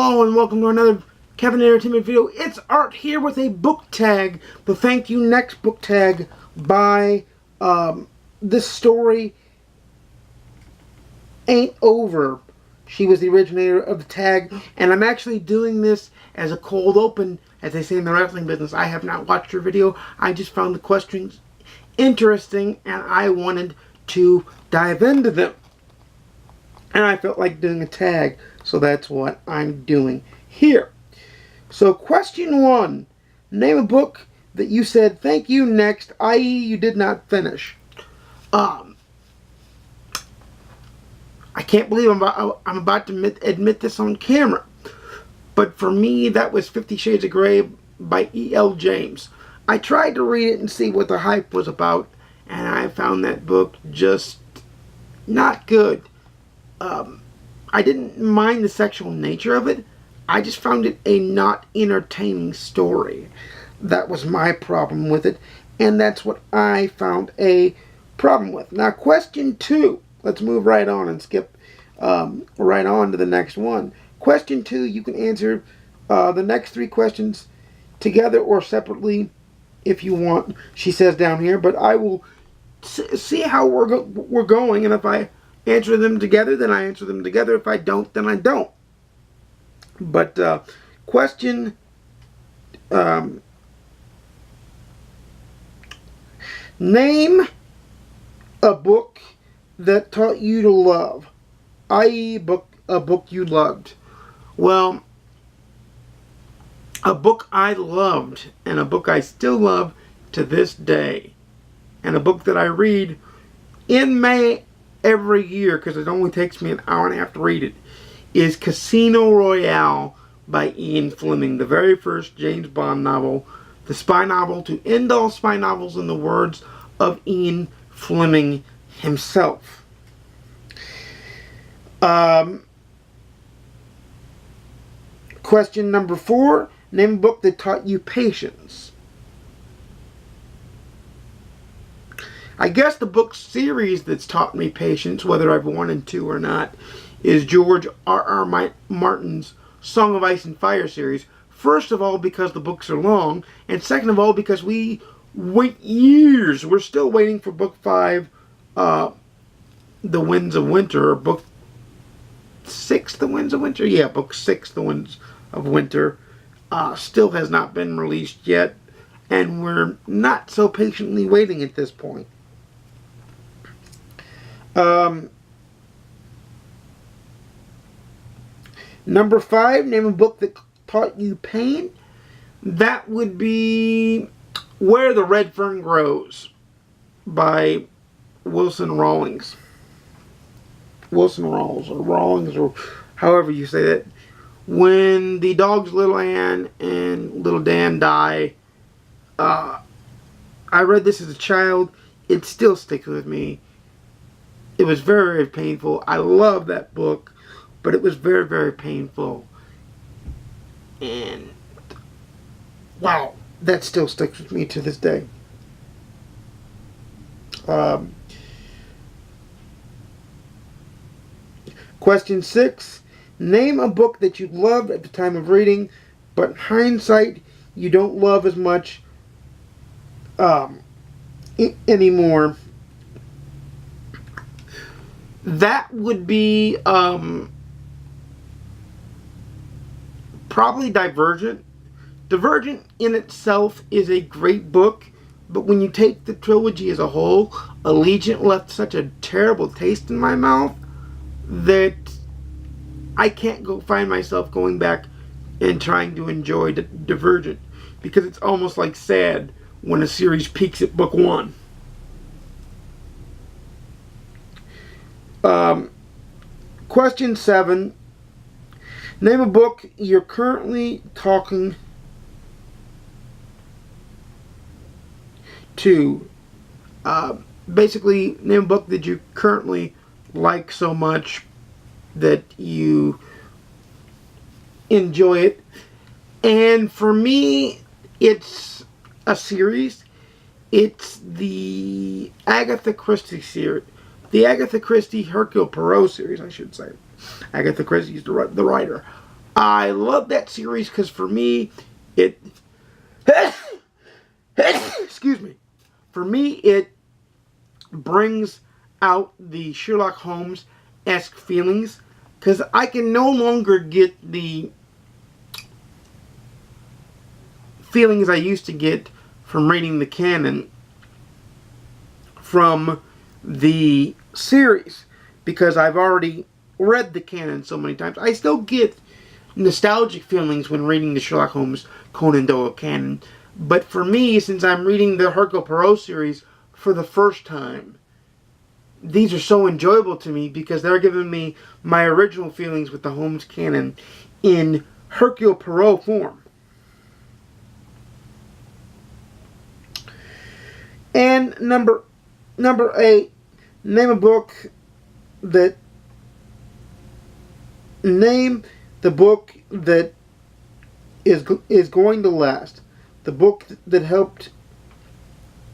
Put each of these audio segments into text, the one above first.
Hello and welcome to another Kevin Entertainment video. It's Art here with a book tag, the Thank You Next book tag by this story Ain't Over. She was the originator of the tag, and I'm actually doing this as a cold open, as they say in the wrestling business. I have not watched her video. I just found the questions interesting and I wanted to dive into them. And I felt like doing a tag, so that's what I'm doing here. So question 1. Name a book that you said thank you next, i.e. you did not finish. I can't believe I'm about to admit this on camera. But for me, that was 50 Shades of Grey by E.L. James. I tried to read it and see what the hype was about, and I found that book just not good. I didn't mind the sexual nature of it. I just found it a not entertaining story. That was my problem with it, and that's what I found a problem with. Now, question 2. Let's move right on and skip right on to the next one. Question 2, you can answer the next 3 questions together or separately if you want, she says down here, but I will see how we're going, and if I answer them together, then I answer them together. If I don't, then I don't. But question name a book that taught you to love, i.e. a book you loved. Well, a book I loved and a book I still love to this day, and a book that I read in May every year, because it only takes me an hour and a half to read it, is Casino Royale by Ian Fleming, the very first James Bond novel, the spy novel to end all spy novels, in the words of Ian Fleming himself. Question number 4, name a book that taught you patience. I guess the book series that's taught me patience, whether I've wanted to or not, is George R.R. Martin's Song of Ice and Fire series. First of all, because the books are long, and second of all, because we wait years. We're still waiting for book 5, The Winds of Winter, or book 6, The Winds of Winter? Yeah, book 6, The Winds of Winter, still has not been released yet, and we're not so patiently waiting at this point. Number 5, name a book that taught you pain. That would be Where the Red Fern Grows by Wilson Rawlings. Wilson Rawls, or Rawlings, or however you say that. When the dogs Little Ann and Little Dan die, I read this as a child. It still sticks with me. It was very, very painful. I love that book, but it was very, very painful. And wow, that still sticks with me to this day. Question 6. Name a book that you loved at the time of reading, but in hindsight, you don't love as much anymore. That would be probably Divergent. Divergent in itself is a great book, but when you take the trilogy as a whole, Allegiant left such a terrible taste in my mouth that I can't find myself going back and trying to enjoy Divergent, because it's almost like sad when a series peaks at book 1. Question 7. Name a book you're currently talking to. Basically, name a book that you currently like so much that you enjoy it. And for me, it's a series. It's the Agatha Christie series. The Agatha Christie Hercule Poirot series, I should say. Agatha Christie's the writer. I love that series because for me, it excuse me. For me, it brings out the Sherlock Holmes-esque feelings because I can no longer get the feelings I used to get from reading the canon from the series because I've already read the canon so many times. I still get nostalgic feelings when reading the Sherlock Holmes Conan Doyle canon. But for me, since I'm reading the Hercule Poirot series for the first time, these are so enjoyable to me because they're giving me my original feelings with the Holmes canon in Hercule Poirot form. And number 8, name the book that is going to last. The book that helped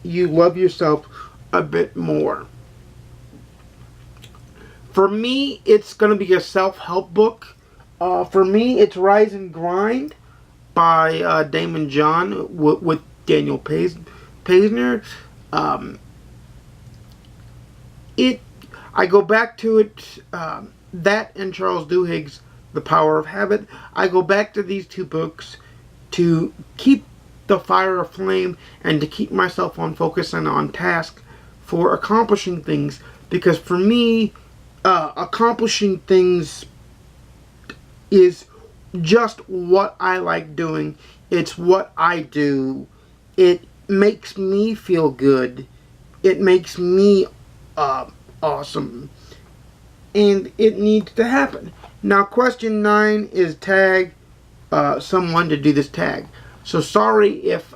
you love yourself a bit more. For me, it's going to be a self-help book. For me, it's Rise and Grind by Damon John with Daniel Paisner. I go back to it, that and Charles Duhigg's The Power of Habit. I go back to these two books to keep the fire aflame and to keep myself on focus and on task for accomplishing things. Because for me, accomplishing things is just what I like doing. It's what I do. It makes me feel good. It makes me awesome. And it needs to happen. Now, question 9 is tag someone to do this tag. So sorry if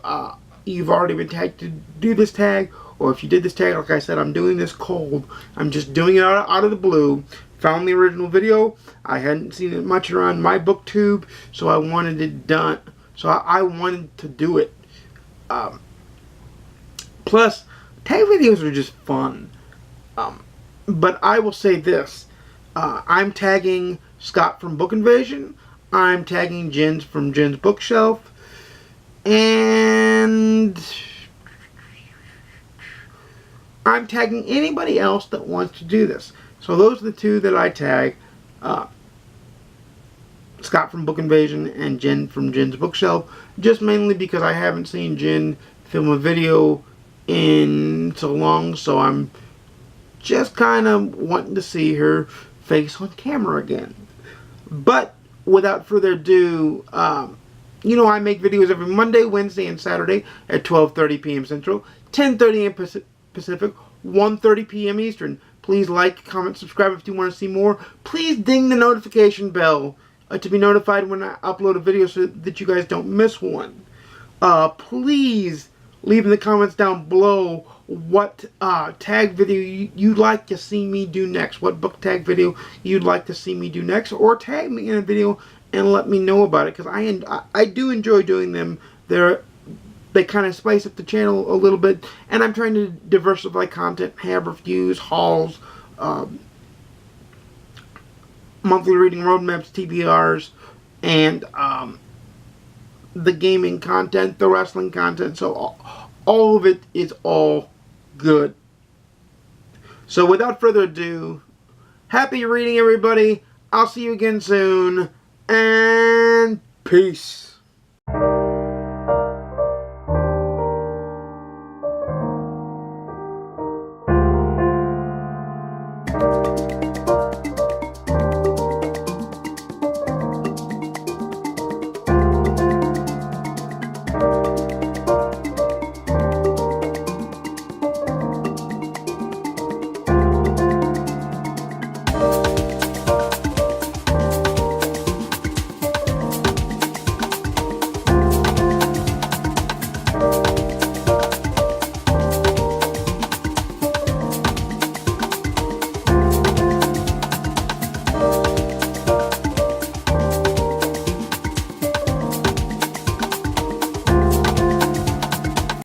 you've already been tagged to do this tag, or if you did this tag. Like I said, I'm doing this cold. I'm just doing it out of the blue. Found the original video. I hadn't seen it much around my booktube, so I wanted it done. So I wanted to do it. Plus, tag videos are just fun. But I will say this. I'm tagging Scott from Book Invasion. I'm tagging Jen from Jen's Bookshelf. And I'm tagging anybody else that wants to do this. So those are the two that I tag. Scott from Book Invasion and Jen from Jen's Bookshelf. Just mainly because I haven't seen Jen film a video in so long. So I'm just kind of wanting to see her face on camera again. But without further ado, you know I make videos every Monday, Wednesday, and Saturday at 12:30 p.m. Central, 10:30 a.m. Pacific, 1:30 p.m. Eastern. Please like, comment, subscribe if you want to see more. Please ding the notification bell to be notified when I upload a video so that you guys don't miss one. Please leave in the comments down below what tag video you'd like to see me do next. What book tag video you'd like to see me do next. Or tag me in a video and let me know about it. Because I do enjoy doing them. They kind of spice up the channel a little bit. And I'm trying to diversify content. Have reviews, hauls, monthly reading roadmaps, TBRs, and the gaming content, the wrestling content. So all of it is all good. So without further ado, happy reading, everybody. I'll see you again soon, and peace.